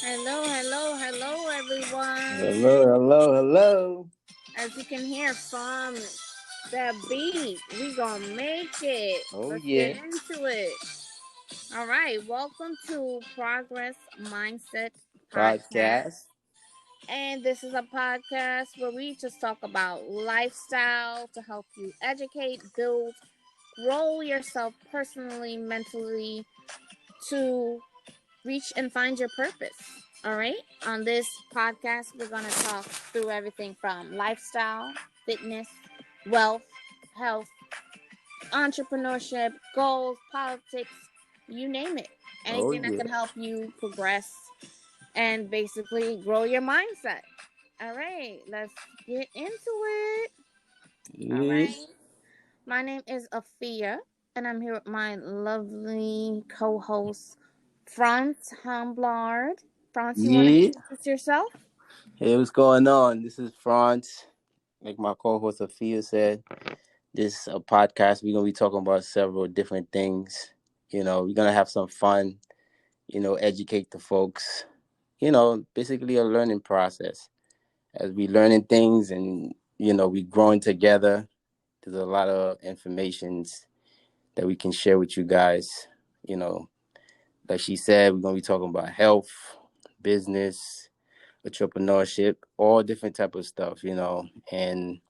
Hello, hello, hello, everyone. Hello, hello, hello. As you can hear from the beat, we gonna make it. Oh Let's get yeah. into it. All right, welcome to Progress Mindset Podcast. Podcast. And this is a podcast where we just talk about lifestyle to help you educate, build, grow yourself personally, mentally, to reach and find your purpose. All right. On this podcast, we're going to talk through everything from lifestyle, fitness, wealth, health, entrepreneurship, goals, politics, you name it. Oh Anything that yeah. can help you progress and basically grow your mindset. All right. Let's get into it. All Yeah. right. My name is Afia, and I'm here with my lovely co-host, Franz Hamblard. Franz, you want to Yeah. introduce yourself? Hey, what's going on? This is Franz. Like my co-host Afia said, this is a podcast. We're gonna be talking about several different things. We're gonna have some fun. Educate the folks. Basically a learning process as we learning things and we growing together. There's a lot of informations that we can share with you guys. You know, like she said, we're gonna be talking about health, business, entrepreneurship, all different type of stuff. And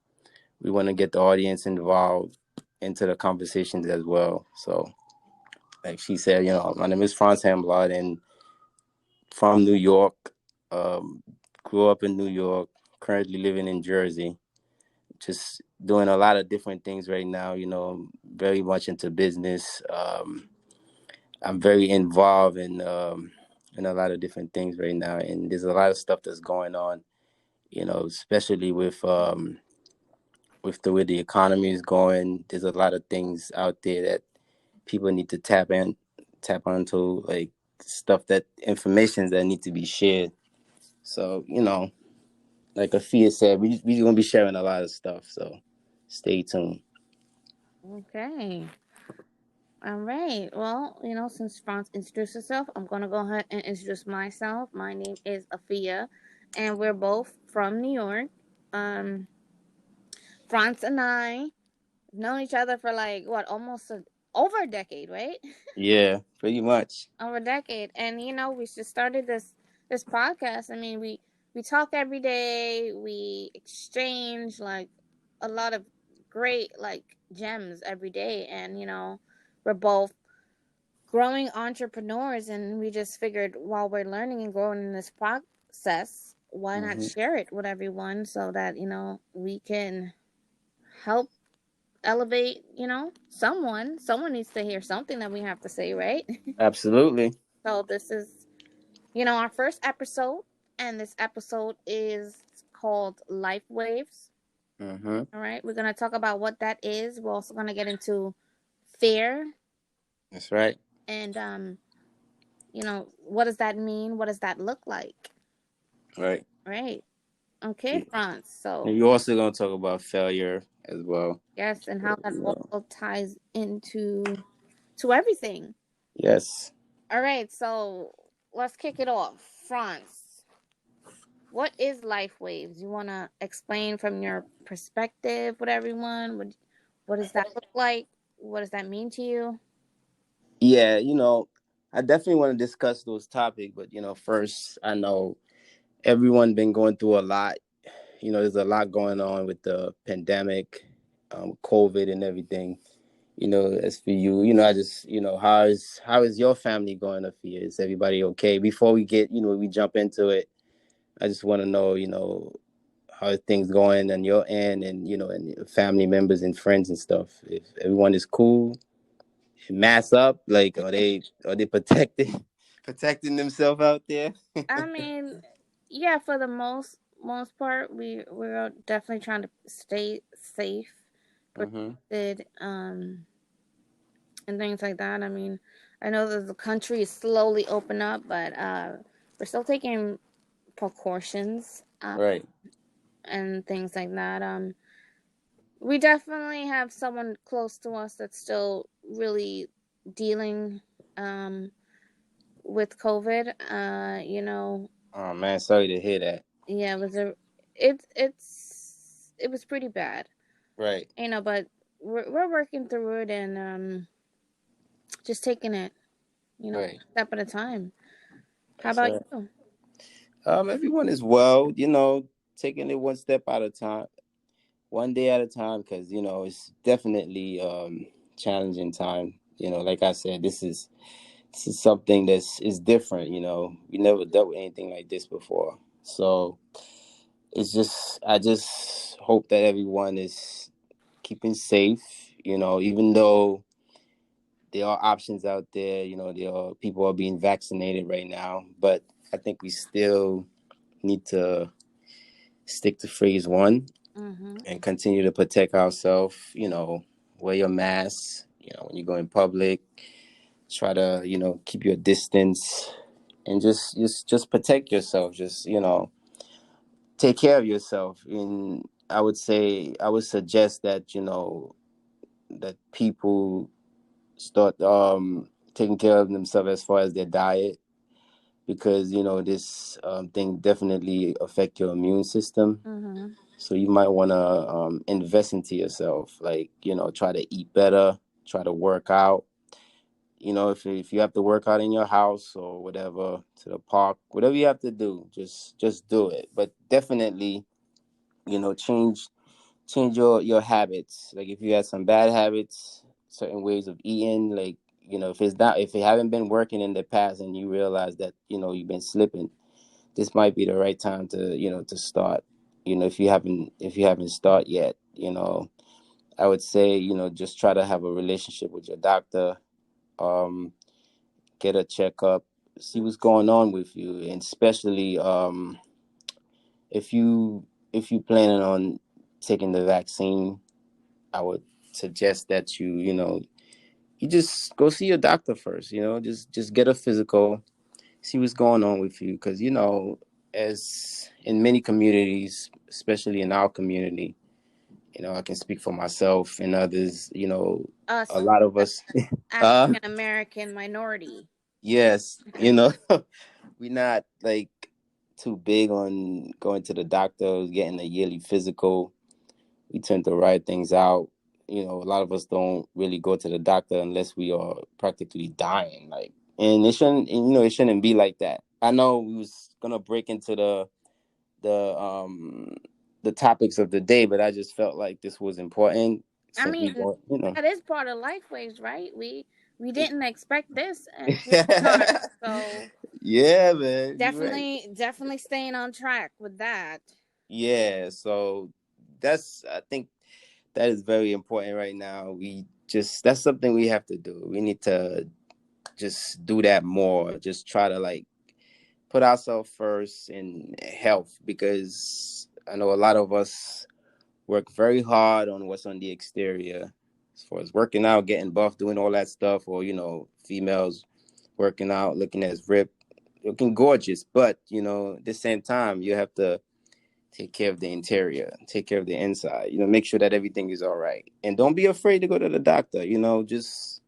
we want to get the audience involved into the conversations as well. So, like she said, my name is Franz Hamblad and from New York. Um, Grew up in New York. Currently living in Jersey. Just doing a lot of different things right now. Very much into business. I'm very involved in a lot of different things right now, and there's a lot of stuff that's going on. Especially with the way the economy is going. There's a lot of things out there that people need to tap onto, like stuff that information that need to be shared. So like Afia said, we gonna be sharing a lot of stuff. So stay tuned. Okay. All right. Well, since Franz introduced herself, I'm going to go ahead and introduce myself. My name is Afia, and we're both from New York. Um, Franz and I known each other for like, what, over a decade, right? Yeah, pretty much. Over a decade. And we just started this podcast. I mean, we talk every day. We exchange like a lot of great like gems every day, and we're both growing entrepreneurs, and we just figured while we're learning and growing in this process, why not Hmm. share it with everyone so that we can help elevate, someone needs to hear something that we have to say, right? Absolutely. So this is our first episode, and this episode is called Life Waves. Hmm. All right, we're going to talk about what that is. We're also going to get into fear, That's right. and what does that mean? What does that look like? Right. Right. Okay, Franz. And So you're also gonna talk about failure as well. yes, and how So, that all ties into everything. yes. All right, so let's kick it off. Franz, what is Life Waves? You want to explain from your perspective with everyone? What does that look like? What does that mean to you? Yeah, I definitely want to discuss those topics, but first, I know everyone been going through a lot. There's a lot going on with the pandemic, COVID, and everything. As for you, I just, how is your family going up here? Is everybody okay? Before we jump into it, I just want to know, how are things going on your end, and and your family members and friends and stuff. If everyone is cool, mask up, like are they protected, protecting themselves out there? I mean, yeah, for the most part, we're definitely trying to stay safe, Mm-hmm. protected, and things like that. I mean, I know that the country is slowly open up, but we're still taking precautions Right. and things like that. We definitely have someone close to us that's still really dealing um, with COVID. Oh man, sorry to hear that. Yeah, it was pretty bad. Right, But we're working through it and just taking it, right. step at a time. How That's about right. you? Everyone is well, taking it one step at a time, one day at a time, because it's definitely challenging time. Like I said, this is something that's is different. We never dealt with anything like this before, so it's just I just hope that everyone is keeping safe. Even though there are options out there, there are people are being vaccinated right now, but I think we still need to stick to phase one Mm-hmm. and continue to protect ourselves. Wear your mask. When you go in public, try to keep your distance and just protect yourself. Just take care of yourself. And I would suggest that that people start taking care of themselves as far as their diet, because this thing definitely affect your immune system. Mm-hmm. So you might want to invest into yourself, like try to eat better, try to work out. If you have to work out in your house or whatever, to the park, whatever you have to do, just do it. But definitely, change your habits. Like if you had some bad habits, certain ways of eating, like if it haven't been working in the past and you realize that you've been slipping, this might be the right time to to start. If you haven't started yet, I would say just try to have a relationship with your doctor. um get a checkup, see what's going on with you, and especially if you planning on taking the vaccine, I would suggest that you just go see your doctor first. Just get a physical, see what's going on with you, because as in many communities, especially in our community, I can speak for myself and others. A Us, lot of us, uh, African American minority. yes, we're not like too big on going to the doctor, getting a yearly physical. We tend to write things out. A lot of us don't really go to the doctor unless we are practically dying. Like, and it shouldn't be like that. I know we was gonna break into the um the topics of the day, but I just felt like this was important I since mean, we go. that is part of life ways, right? We didn't expect this, and here we are. So Yeah, man, you're right. definitely staying on track with that. Yeah, so I think that is very important right now. That's something we have to do. We need to just do that more. Just try to like put ourselves first in health, because I know a lot of us work very hard on what's on the exterior, as far as working out, getting buff, doing all that stuff, or females working out, looking as ripped, looking gorgeous. But at the same time, you have to take care of the interior, take care of the inside. Make sure that everything is all right, and don't be afraid to go to the doctor. Just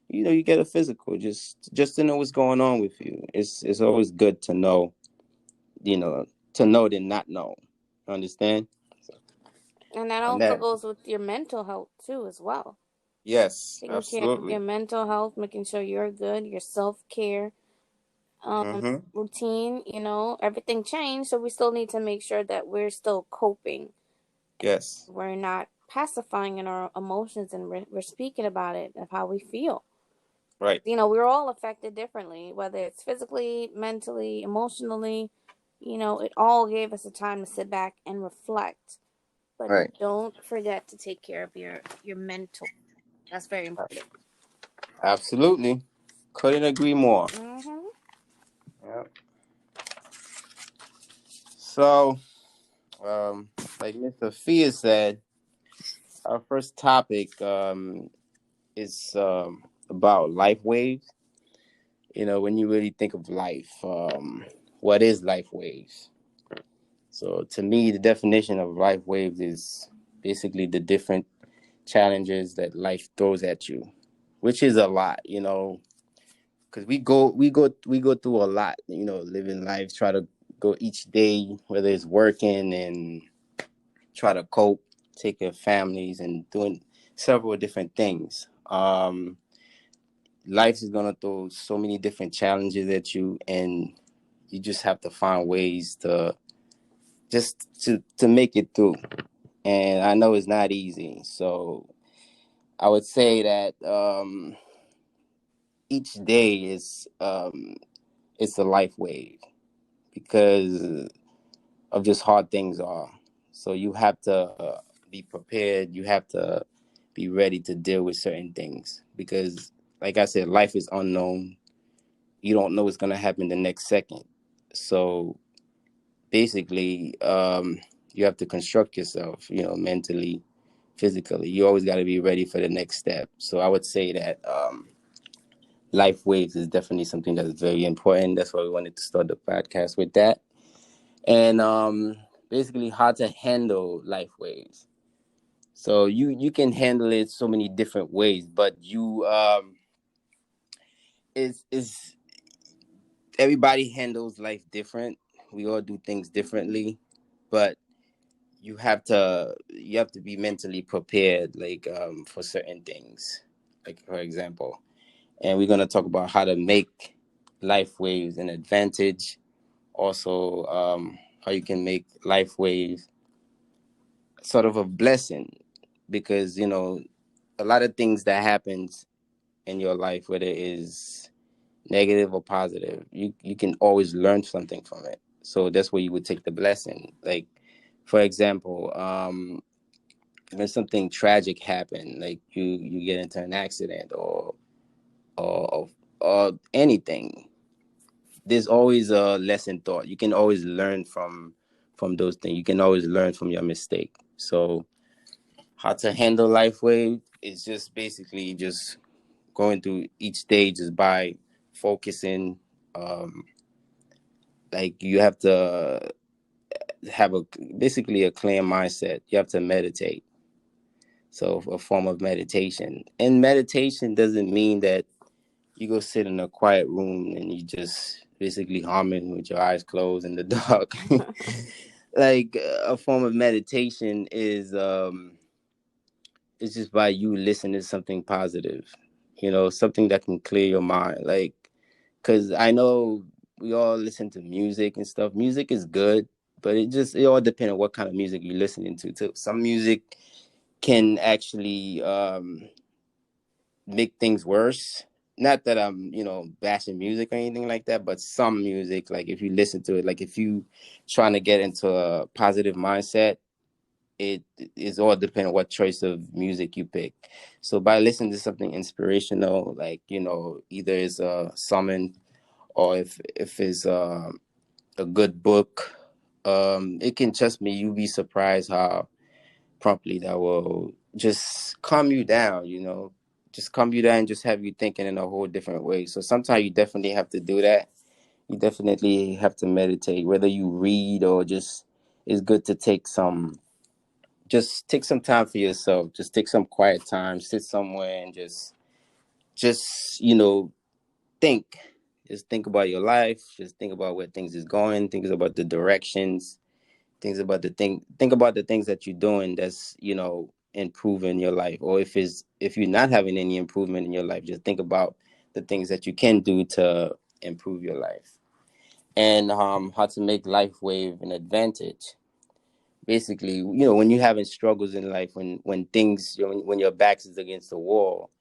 you get a physical, just to know what's going on with you. It's always good to know, you know, to know than not know. Understand? So, And that on also that, goes with your mental health too, as well. yes, Taking care of your absolutely. mental health, making sure you're good, your self care Mm-hmm. routine. Everything changed, so we still need to make sure that we're still coping. Yes. We're not pacifying in our emotions, and we're speaking about it of how we feel. Right. We're all affected differently, whether it's physically, mentally, emotionally. It all gave us a time to sit back and reflect. But Right. don't forget to take care of your mental. That's very important. Absolutely. Couldn't agree more. Mm-hmm. Yeah. So, like Mr. Fia said, our first topic is about life waves. When you really think of life, what is life waves? So, to me, the definition of life waves is basically the different challenges that life throws at you, which is a lot, because we go through a lot, living life, try to go each day, whether it's working and try to cope, take care of families, and doing several different things. Life is gonna throw so many different challenges at you, and you just have to find ways to make it through. And I know it's not easy, so I would say that each day is it's a life wave because of just hard things are. So you have to be prepared. You have to be ready to deal with certain things because, like I said, life is unknown. You don't know what's gonna happen the next second. So basically, you have to construct yourself, mentally, physically. You always got to be ready for the next step. So I would say that life waves is definitely something that's very important. That's why we wanted to start the podcast with that. And basically how to handle life waves. So you can handle it so many different ways, but you is everybody handles life different. We all do things differently, but you have to be mentally prepared, like for certain things, like for example. And we're gonna talk about how to make life waves an advantage. Also, how you can make life waves sort of a blessing, because a lot of things that happens in your life, whether it is negative or positive, you can always learn something from it. So that's where you would take the blessing. Like, for example, when something tragic happen, like you get into an accident or or anything, there's always a lesson thought. You can always learn from those things. You can always learn from your mistake. So how to handle life wave is just basically just going through each stage is by focusing. um like you have to have a basically a clear mindset. You have to meditate. So a form of meditation. And meditation doesn't mean that you go sit in a quiet room and you just basically humming with your eyes closed in the dark. Like a form of meditation is it's just by you listening to something positive, something that can clear your mind. Like, because I know we all listen to music and stuff. Music is good, but it all depends on what kind of music you're listening to too. Some music can actually make things worse. Not that I'm, bashing music or anything like that, but some music, like if you listen to it, like if you trying to get into a positive mindset, it is all dependent on what choice of music you pick. So by listening to something inspirational, like, either it's a sermon or if it's a good book, it can, trust me, you'll be surprised how promptly that will just calm you down, just calm you down, just have you thinking in a whole different way. So sometimes you definitely have to do that. You definitely have to meditate, whether you read or just, it's good to take some time for yourself. Just take some quiet time, sit somewhere and just, think. Just think about your life. Just think about where things is going. Think about the directions. Think about the things that you're doing that's improving your life. Or if you're not having any improvement in your life, just think about the things that you can do to improve your life. And how to make life wave an advantage. Basically, when you're having struggles in life, when things, when your back is against the wall,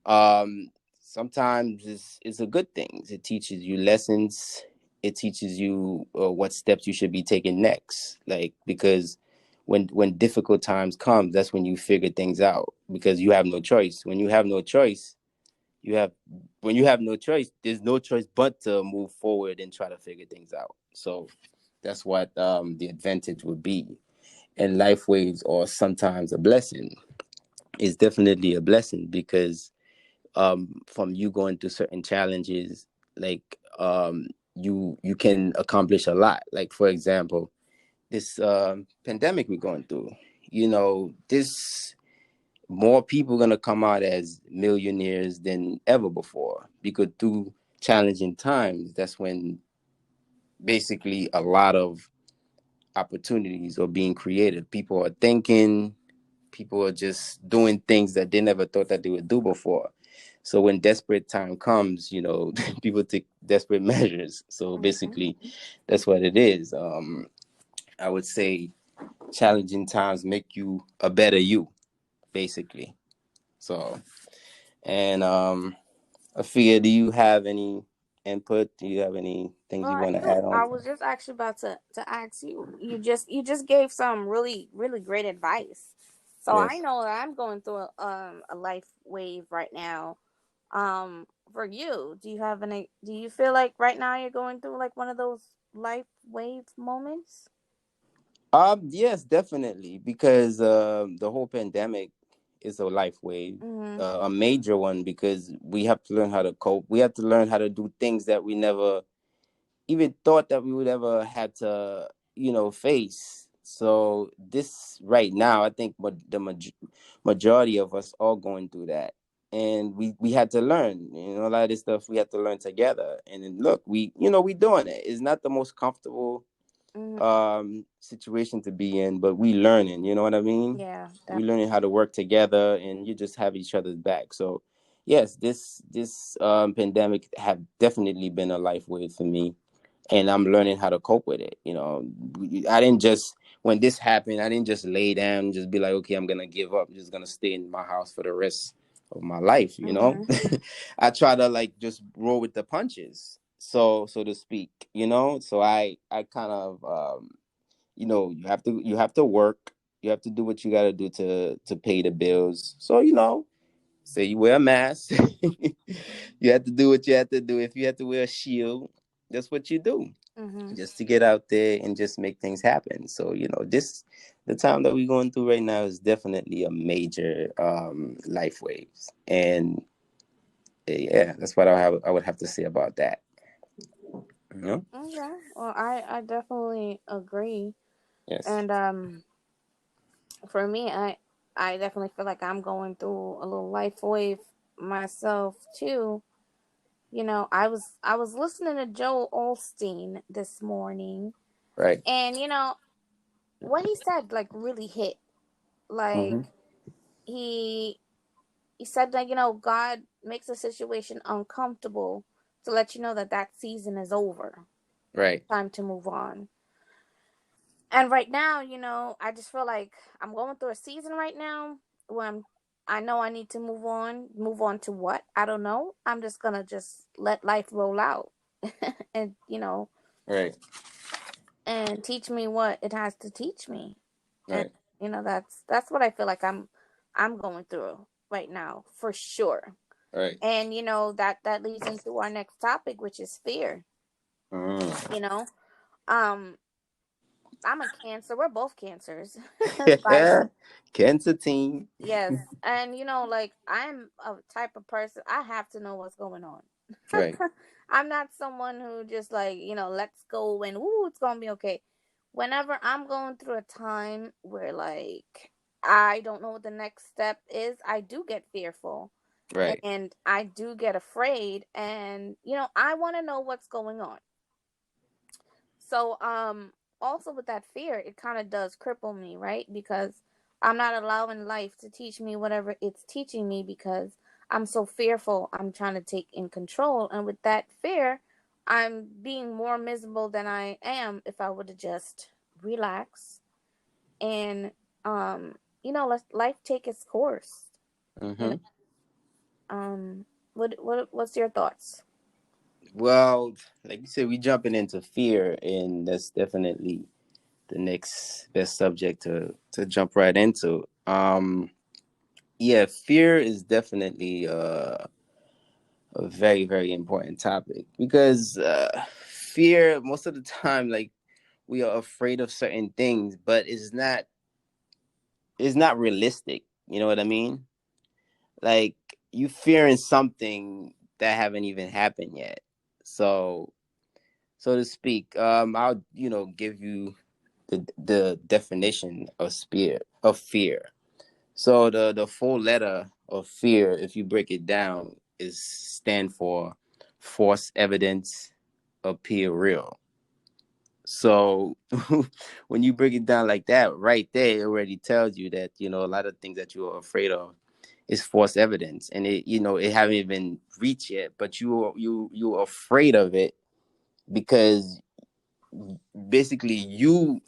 um sometimes it's a good thing. It teaches you lessons. It teaches you what steps you should be taking next, like, because when difficult times come, that's when you figure things out, because you have no choice. You have when you have no choice, there's no choice but to move forward and try to figure things out. So that's what the advantage would be. And life waves are sometimes a blessing. It's definitely a blessing because from you going through certain challenges, like you can accomplish a lot. Like, for example, this pandemic we're going through, this more people gonna come out as millionaires than ever before, because through challenging times, that's when basically a lot of opportunities are being created. People are thinking, people are just doing things that they never thought that they would do before. So when desperate time comes, people take desperate measures. So Mm-hmm. basically, that's what it is. I would say challenging times make you a better you, basically. So, and Afia, do you have any input? Do you have any things you Well, want to add on? I was just actually about to ask you. You just gave some really really great advice. So I Yes. know that I'm going through a life wave right now. For you, do you have any? Do you feel like right now you're going through like one of those life wave moments? Yes, definitely, because the whole pandemic is a life wave, Mm-hmm. a major one, because we have to learn how to cope. We have to learn how to do things that we never even thought that we would ever had to, face. So this right now, I think the majority of us all going through that, and we had to learn. A lot of this stuff we had to learn together. And then look, we doing it. It's not the most comfortable Mm-hmm. situation to be in, but we learning. You know what I mean? Yeah, We definitely. learning how to work together, and you just have each other's back. So yes, this pandemic have definitely been a life wave for me, and I'm learning how to cope with it. I didn't just when this happened, I didn't just lay down and just be like, okay, I'm gonna give up. I'm just gonna stay in my house for the rest of my life. Mm-hmm. I try to like just roll with the punches, so to speak. So I kind of you have to work. You have to do what you got to do to pay the bills. So say you wear a mask. You have to do what you have to do. If you have to wear a shield, that's what you do, Mm-hmm. just to get out there and just make things happen. So this the time that we're going through right now is definitely a major life waves, and yeah, that's what I would have to say about that. You know? Okay. Well, I definitely agree. Yes. And for me, I definitely feel like I'm going through a little life wave myself too. I was listening to Joel Olstein this morning, Right. and what he said like really hit. Like Mm-hmm. he he said that God makes a situation uncomfortable to let you know that that season is over. Right. Time to move on. And right now, I just feel like I'm going through a season right now where I know I need to move on. Move on to what? I don't know. I'm just gonna just let life roll out, and Right. and teach me what it has to teach me. And Right. that's what I feel like I'm going through right now for sure. Right. And that leads into our next topic, which is fear. Mm. You know, um, I'm a Cancer. We're both Cancers by Cancer team. yes, and like I'm a type of person. I have to know what's going on. Right. I'm not someone who just like let's go and ooh, it's gonna be okay. Whenever I'm going through a time where like I don't know what the next step is, I do get fearful Right. and I do get afraid, and I want to know what's going on. So, also with that fear, it kind of does cripple me, right? Because I'm not allowing life to teach me whatever it's teaching me because I'm so fearful. I'm trying to take in control. And with that fear, I'm being more miserable than I am if I would have just relax and, let life take its course. You know, Mm-hmm. what's your thoughts? Well, like you said, we jumping into fear, and that's definitely the next best subject to jump right into. Yeah, fear is definitely a very very important topic, because fear most of the time, like, we are afraid of certain things, but it's not realistic. You know what I mean? Like, you fearing something that haven't even happened yet. So to speak, I'll give you the definition of fear. So the full letter of fear, if you break it down, is stand for false evidence appear real. So when you break it down like that, right there, it already tells you that a lot of things that you are afraid of is false evidence, and it haven't even reached yet, but you're afraid of it because basically you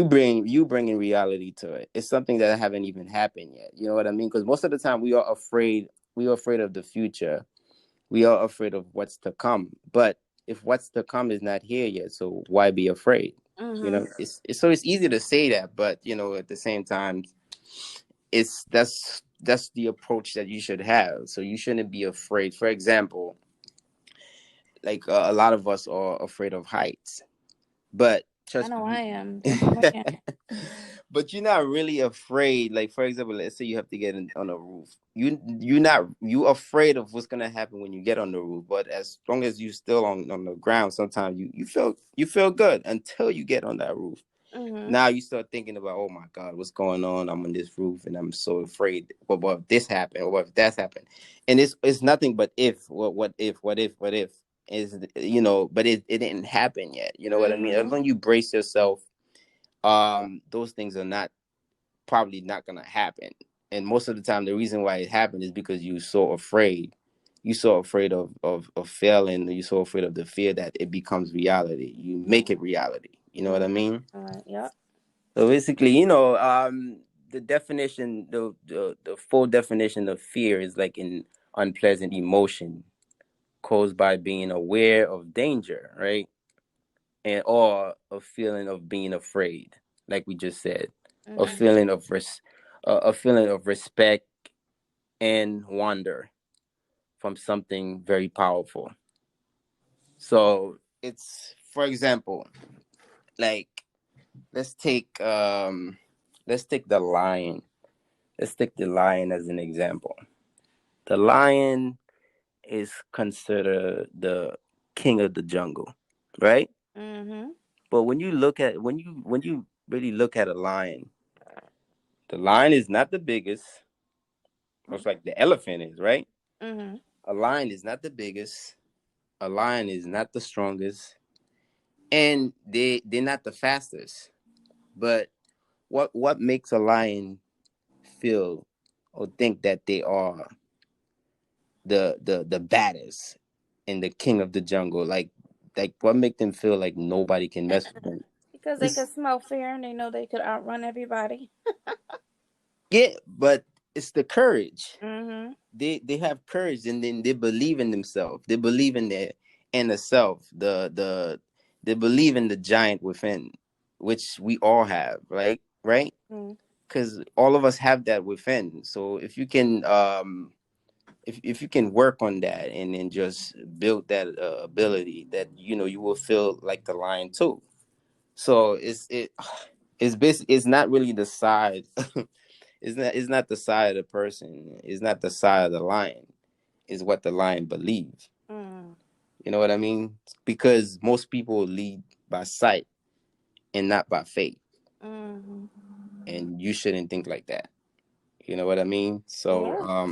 bring in reality to it. It's something that haven't even happened yet. You know what I mean? Because most of the time we are afraid. We are afraid of the future. We are afraid of what's to come. But if what's to come is not here yet, so why be afraid? Mm-hmm. It's easy to say that, but at the same time, that's the approach that you should have. So you shouldn't be afraid. For example, like a lot of us are afraid of heights, but I trust know I me. am. Don't be looking. But you're not really afraid. Like, for example, let's say you have to get on a roof. You afraid of what's gonna happen when you get on the roof. But as long as you still on the ground, sometimes you feel good until you get on that roof. Mm-hmm. Now you start thinking about, oh my God, what's going on? I'm on this roof and I'm so afraid. What if this happened? Or what if that's happened? And it's nothing but if. What if? But it didn't happen yet. You know what I mean? As Mm-hmm. long as you brace yourself, those things are not probably not gonna happen. And most of the time, the reason why it happened is because you so afraid. You so afraid of failing. You so afraid of the fear that it becomes reality. You make it reality. You know what I Mm-hmm. mean? All right. Yep. So basically, the definition, the full definition of fear is like an unpleasant emotion caused by being aware of danger, right? And or a feeling of being afraid, like we just said, a Mm-hmm. feeling of a feeling of respect and wonder from something very powerful. So it's, for example, like let's take um let's take the lion. Let's take the lion as an example. The lion is considered the king of the jungle, right? Mm-hmm. But when you really look at a lion, the lion is not the biggest. It's like the elephant is, right? Mm-hmm. A lion is not the biggest. A lion is not the strongest, and they're not the fastest. But what makes a lion feel or think that they are the baddest and the king of the jungle? Like what make them feel like nobody can mess with them? Because they could It's smell fear and they know they could outrun everybody. Yeah, but it's the courage. Mm-hmm. They have courage, and then they believe in themselves. They believe in their inner self. They believe in the giant within, which we all have, right? Mm-hmm. Because all of us have that within. So if you can work on that and then just build that ability, that you will feel like the lion too. So it's not really the side. It's not the side of the person. It's not the side of the lion. Is what the lion believes. Mm-hmm. You know what I mean? Because most people lead by sight and not by faith, Mm-hmm. and you shouldn't think like that. You know what I mean? So, Yeah.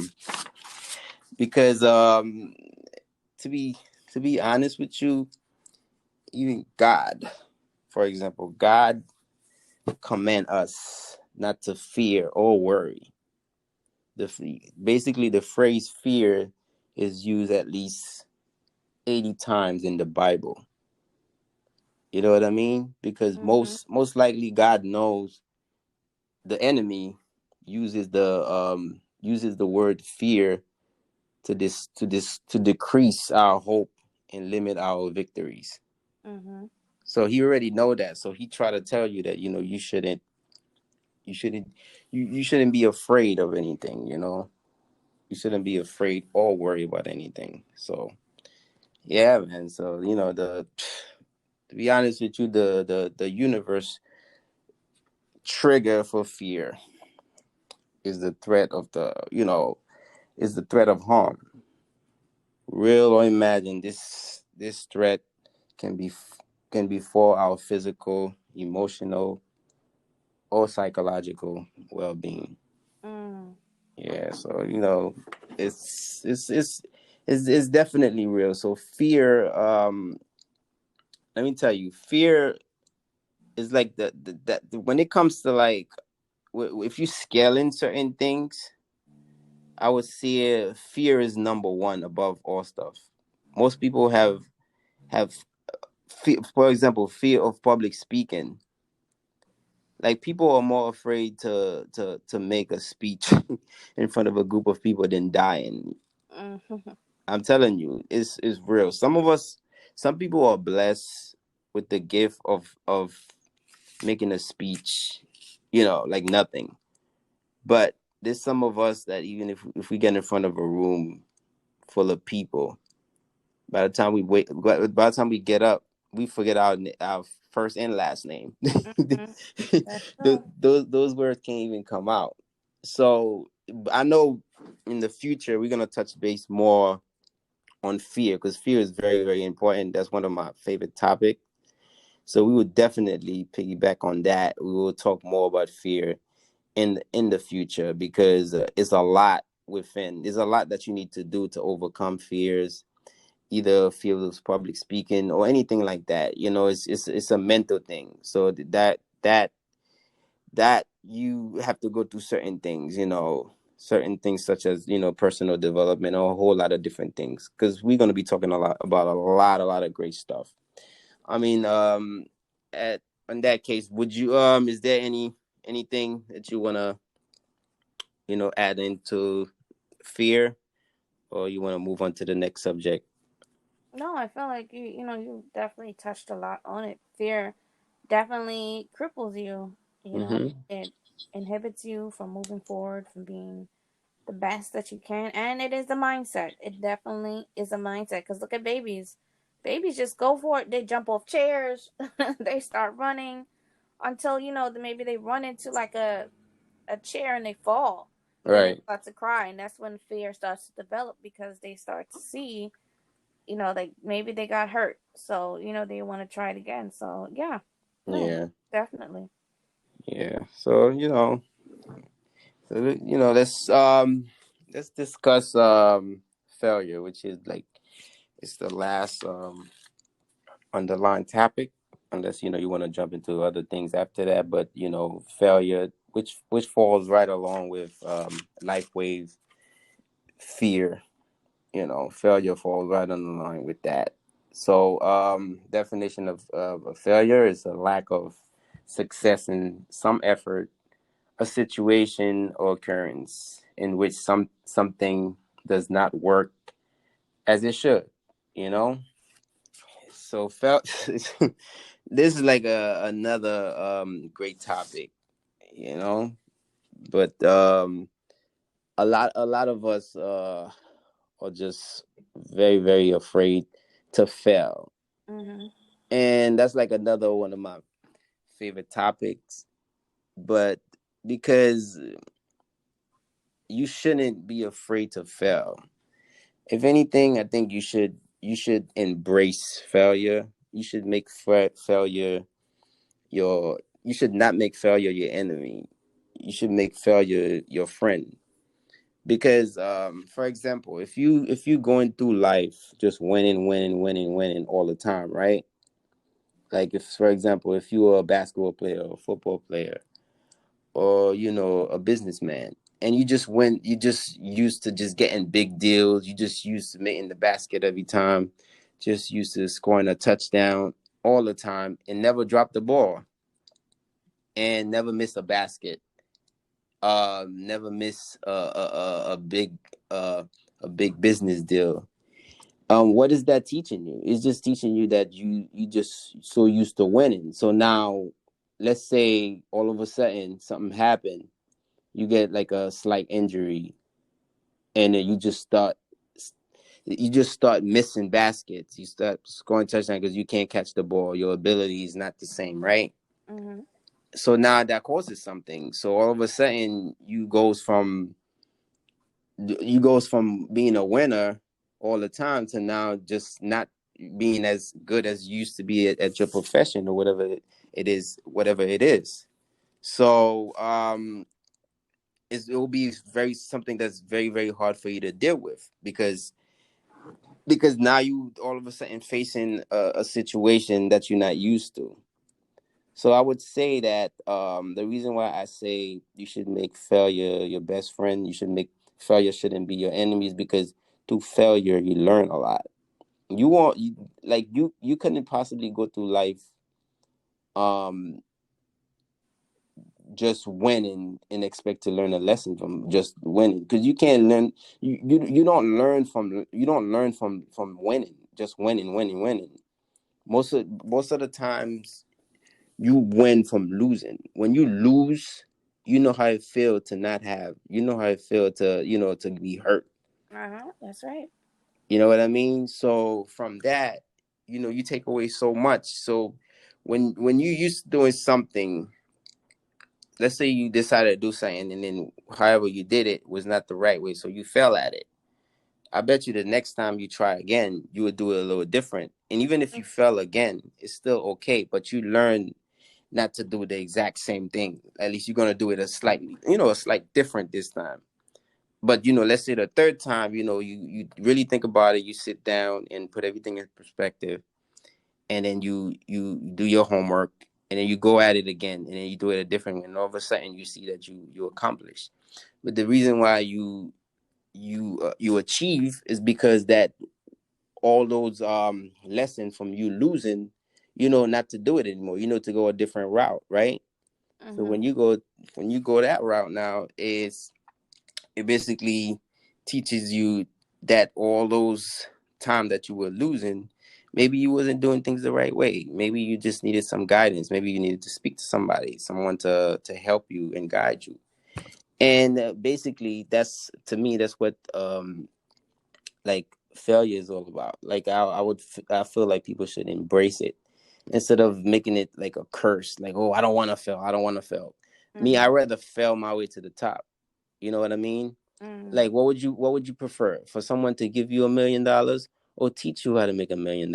because to be to be honest with you, even God, for example, God command us not to fear or worry. Basically the phrase fear is used at least 80 times in the Bible. You know what I mean? Because Mm-hmm. most likely God knows the enemy uses the word fear to decrease our hope and limit our victories. Mm-hmm. So he already know that. So he try to tell you that you shouldn't you shouldn't be afraid of anything. You shouldn't be afraid or worry about anything. So yeah, man. So the to be honest with you, the universe trigger for fear is the threat of is the threat of harm, real or imagined. This threat can be can be for our physical, emotional, or psychological well-being. Mm. Yeah, so it's it's it's it's definitely real. So fear, let me tell you, fear is like that when it comes to like if you scale in certain things, I would say fear is number one above all stuff. Most people have fear, for example, fear of public speaking. Like people are more afraid to make a speech in front of a group of people than dying. Mhm. I'm telling you, it's real. Some people are blessed with the gift of making a speech, like nothing. But there's some of us that even if we get in front of a room full of people, by the time we get up, we forget our first and last name. Mhm. That's true. Those words can't even come out. So I know in the future we're gonna touch base more on fear because fear is very, very important. That's one of my favorite topics. So we will definitely piggyback on that. We will talk more about fear in the future because it's a lot within. There's a lot that you need to do to overcome fears, either fear of public speaking or anything like that. It's a mental thing. So that you have to go through certain things. Certain things such as personal development or a whole lot of different things because we're going to be talking a lot about a lot of great stuff. I mean, at in that case, would you is there anything that you want to add into fear, or you want to move on to the next subject? No, I feel like you definitely touched a lot on it. Fear definitely cripples you. Mm-hmm. It inhibits you from moving forward, from being the best that you can, and it is a mindset. It definitely is a mindset. Because look at babies. Babies just go for it. They jump off chairs. They start running until maybe they run into like a chair and they fall. Then they Right. start to cry, and that's when fear starts to develop because they start to see like maybe they got hurt, so they want to try it again. So yeah, no, Yeah. definitely. Yeah. So let's discuss failure, which is like it's the last underlying topic, unless you want to jump into other things after that. But failure, which falls right along with life waves fear. Failure falls right on the line with that. So definition of a failure is a lack of success in some effort, a situation or occurrence in which something does not work as it should. You know. So this is like another great topic. You know, but a lot of us are just very, very afraid to fail, Mhm. and that's like another one of my favorite topics. But because you shouldn't be afraid to fail. If anything, I think you should embrace failure. You should make failure your. You should not make failure your enemy. You should make failure your friend. Because, for example, if you going through life just winning, winning, winning, winning all the time, right? Like if, for example, if you are a basketball player or a football player or a businessman and you just used to just getting big deals, you just used to making the basket every time, just used to scoring a touchdown all the time and never drop the ball and never miss a basket, never miss uh, a big business deal. What is that teaching you? It's just teaching you that you just so used to winning. So now, let's say all of a sudden something happened, you get like a slight injury, and then you just start missing baskets. You start scoring touchdowns because you can't catch the ball. Your ability is not the same, right? Mhm. So now that causes something. So all of a sudden you goes from being a winner all the time to now just not being as good as you used to be at your profession or whatever it is. So it will be very something that's very, very hard for you to deal with, because now you all of a sudden facing a situation that you're not used to. So I would say that the reason why I say you should make failure your best friend, you should make failure shouldn't be your enemy, is because through failure you learn a lot. You couldn't possibly go through life um just winning and expect to learn a lesson from just winning, because you can't learn. You don't learn from winning, just winning. Most of the times you win from losing. When you lose, you know how it feel to not have. You know how it feel to to be hurt. That's right. You know what I mean? So from that, you take away so much. So when you used to doing something, let's say you decided to do something, and then however you did it was not the right way, so you fell at it. I bet you the next time you try again, you would do it a little different. And even if you fell again, it's still okay, but you learn not to do the exact same thing. At least you're gonna do it a slight different this time. But let's say the third time, you really think about it, you sit down and put everything in perspective, and then you do your homework, and then you go at it again, and then you do it a different way, and all of a sudden you see that you accomplish. But the reason why you achieve is because that all those lessons from you losing, not to do it anymore, to go a different route, right? So Mm-hmm. when you go that route now, it basically teaches you that all those time that you were losing, maybe you wasn't doing things the right way. Maybe you just needed some guidance. Maybe you needed to speak to somebody, someone to help you and guide you. And basically, that's to me, that's what like failure is all about. Like I feel like people should embrace it instead of making it like a curse. Like, oh, I don't want to fail. I don't want to fail. Me, I Mm-hmm. rather fail my way to the top. You know what I mean? Mm-hmm. Like, what would you prefer, for someone to give you $1 million or teach you how to make $1 million?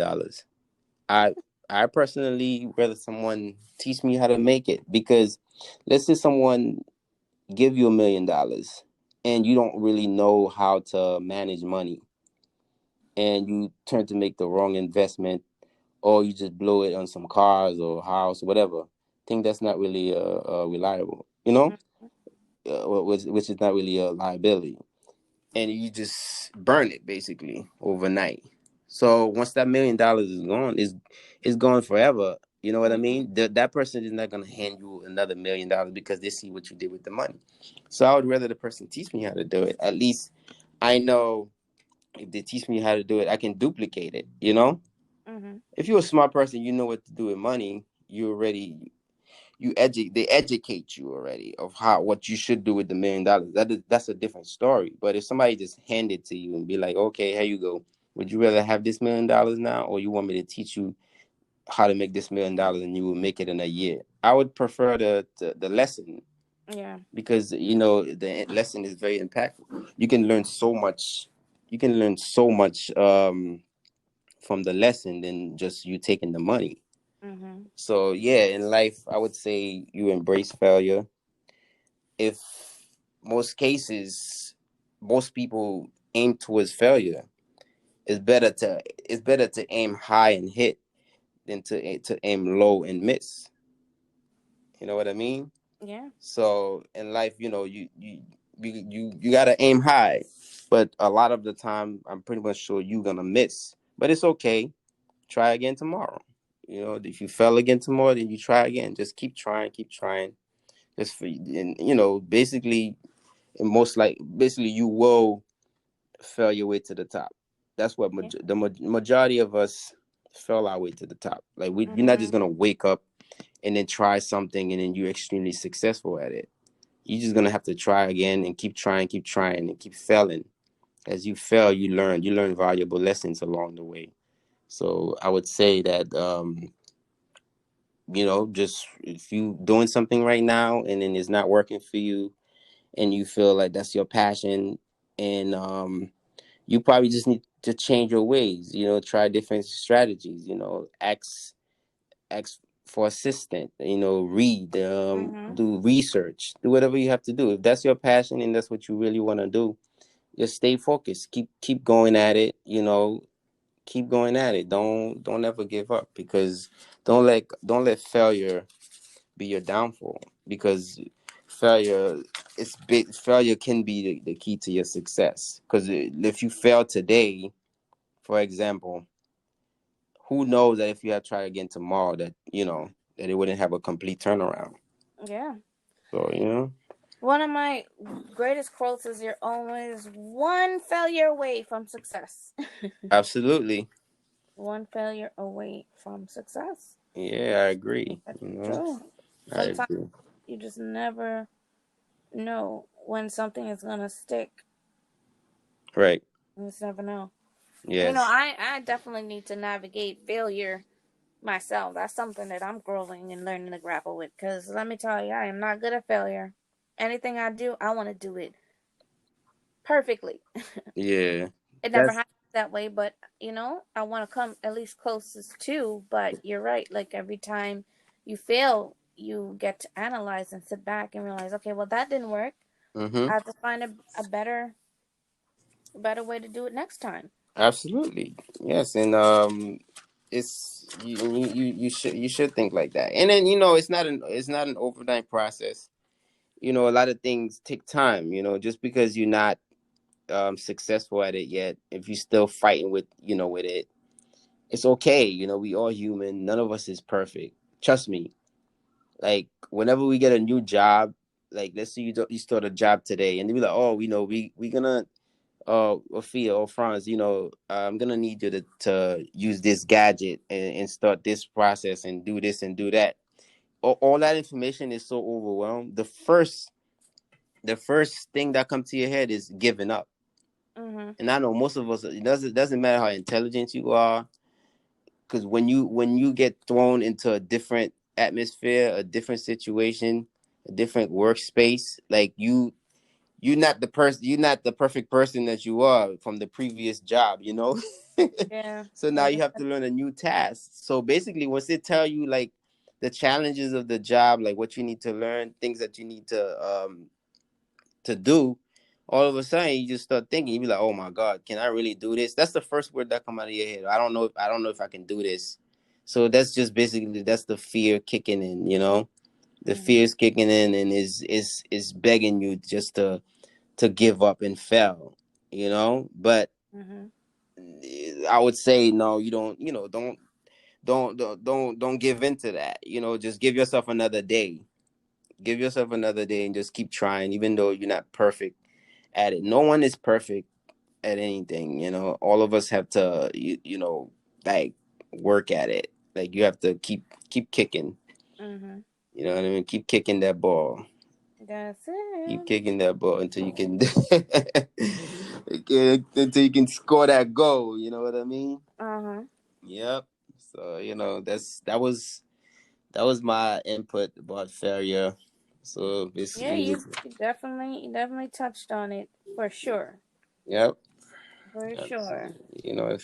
I I personally rather someone teach me how to make it, because let's say someone give you $1 million and you don't really know how to manage money, and you turn to make the wrong investment, or you just blow it on some cars or house or whatever. Think that's not really reliable, which is not really a liability, and you just burn it basically overnight. So once that $1 million is gone, is gone forever. You know what I Mm-hmm. mean? That person is not gonna hand you another $1 million because they see what you did with the money. So I would rather the person teach me how to do it. At least I know if they teach me how to do it, I can duplicate it. Mm-hmm. If you're a smart person, you know what to do with money. You already they educate you already of what you should do with the $1 million. That's a different story. But if somebody just hand it to you and be like, okay, here you go, would you rather have this $1 million now, or you want me to teach you how to make this $1 million and you will make it in a year? I would prefer the lesson, Yeah. because the lesson is very impactful. You can learn so much. You can learn so much from the lesson than just you taking the money. Mm-hmm. So yeah, in life, I would say you embrace failure. If most cases, most people aim towards failure, it's better to aim high and hit than to aim low and miss. You know what I mean? Yeah. So in life, you gotta aim high, but a lot of the time, I'm pretty much sure you're gonna miss. But it's okay. Try again tomorrow. If you fell again tomorrow, then you try again. Just keep trying, keep trying. Just for and basically, and basically you will fail your way to the top. That's what Yeah. majority of us fell our way to the top. Like you're not just Mm-hmm. gonna wake up and then try something and then you're extremely successful at it. You're just gonna have to try again and keep trying and keep failing. As you fail, you learn. You learn valuable lessons along the way. So I would say that just if you doing something right now and then it's not working for you, and you feel like that's your passion, and you probably just need to change your ways, try different strategies, ask for assistant, read, Mm-hmm. do research, do whatever you have to do. If that's your passion and that's what you really want to do, just stay focused. Keep going at it. Keep going at it. Don't ever give up, because don't let failure be your downfall, because failure failure can be the key to your success. Because if you fail today, for example, who knows that if you had tried again tomorrow, that it wouldn't have a complete turnaround. Yeah. So. One of my greatest quotes is, "You're always one failure away from success." Absolutely. One failure away from success. Yeah, I agree. That's true. I Sometimes agree. you just never know when something is gonna stick. Right. You just never know. Yes. I definitely need to navigate failure myself. That's something that I'm growing and learning to grapple with. Because let me tell you, I am not good at failure. Anything I do, I want to do it perfectly. Yeah. It never That's happens that way, but I want to come at least closest to. But you're right. Like every time you fail, you get to analyze and sit back and realize, okay, well that didn't work. mm-hmm. I have to find a better way to do it next time. Absolutely. Yes, and it's you should think like that. And then it's not an overnight process. A lot of things take time. Just because you're not successful at it yet, if you're still fighting with it, it's okay. We all human. None of us is perfect. Trust me. Like whenever we get a new job, like let's say you start a job today, and they be like, oh, we gonna Sophia or Franz, I'm gonna need you to use this gadget and start this process and do this and do that. All that information is so overwhelmed. The first thing that comes to your head is giving up. Mhm. And I know most of us, it doesn't matter how intelligent you are, because when you get thrown into a different atmosphere, a different situation, a different workspace, like you're not the perfect person that you are from the previous job. Yeah. So now Like I you have to said. learn a new task. So basically, once they tell you like the challenges of the job, like what you need to learn, things that you need to do, all of a sudden you just start thinking. You be like, oh my god, can I really do this? That's the first word that come out of your head. I don't know if I can do this. So that's just basically that's the fear kicking in. The Mhm. fear is kicking in and is begging you just to give up and fail. But Mhm. I would say no, you don't give into that. Just give yourself another day. Give yourself another day and just keep trying, even though you're not perfect at it. No one is perfect at anything. All of us have to like work at it. Like you have to keep kicking. Mhm. You know what I mean? Keep kicking that ball. That's Keep it. kicking that ball until you can until you can score that goal. You know what I mean? Uh huh. Yep. So that was my input about failure. So Yeah, basically, you definitely touched on it for sure. yep. For sure. Absolutely.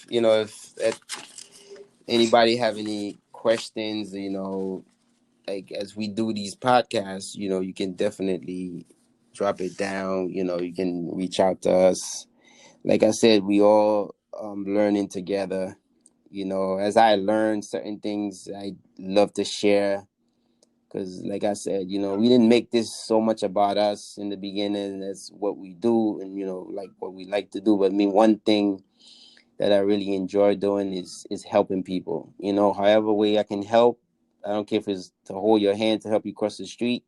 If anybody have any questions, like as we do these podcasts, you can definitely drop it down. You can reach out to us. Like I said, we all learning together. As I learn certain things, I love to share. Because, like I said, we didn't make this so much about us in the beginning. That's what we do, and like what we like to do. But I mean, one thing that I really enjoy doing is helping people. However way I can help. I don't care if it's to hold your hand to help you cross the street.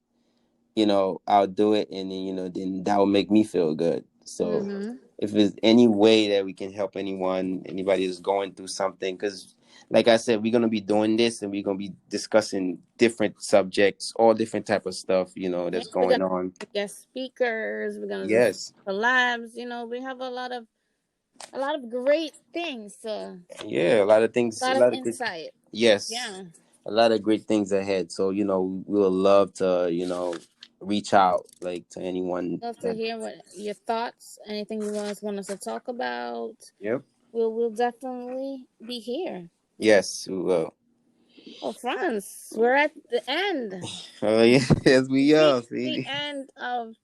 I'll do it, and then that will make me feel good. So Mhm. if there's any way that we can help anybody that's going through something, because like I said, we're gonna be doing this, and we're gonna be discussing different subjects, all different type of stuff, Yeah, that's we're gonna going on. have guest speakers. We're gonna do Yes, collabs. We have a lot of great things. yeah, a lot of things, A a lot of lot of good, insight. yes, Yeah. a lot of great things ahead. So we would love to reach out like to anyone Love to that. hear what your thoughts. Anything you want us to talk about. Yep. We'll definitely be here. Yes, we will. Oh, friends, we're at the end. Oh yes, we are. Reached the See. end of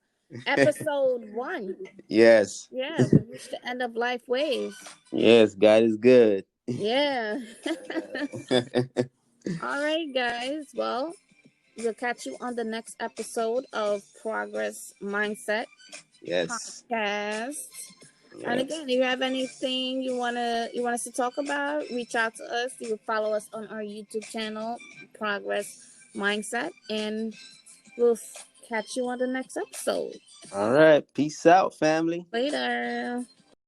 episode 1. Yes. Yeah, we reached the end of Life Waves. Yes, God is good. Yeah. All right, guys. Well, we'll catch you on the next episode of Progress Mindset Yes. Podcast. And Yes. again, if you have anything you want us to talk about, reach out to us. You can follow us on our YouTube channel, Progress Mindset, and we'll catch you on the next episode. All right. Peace out, family. Later.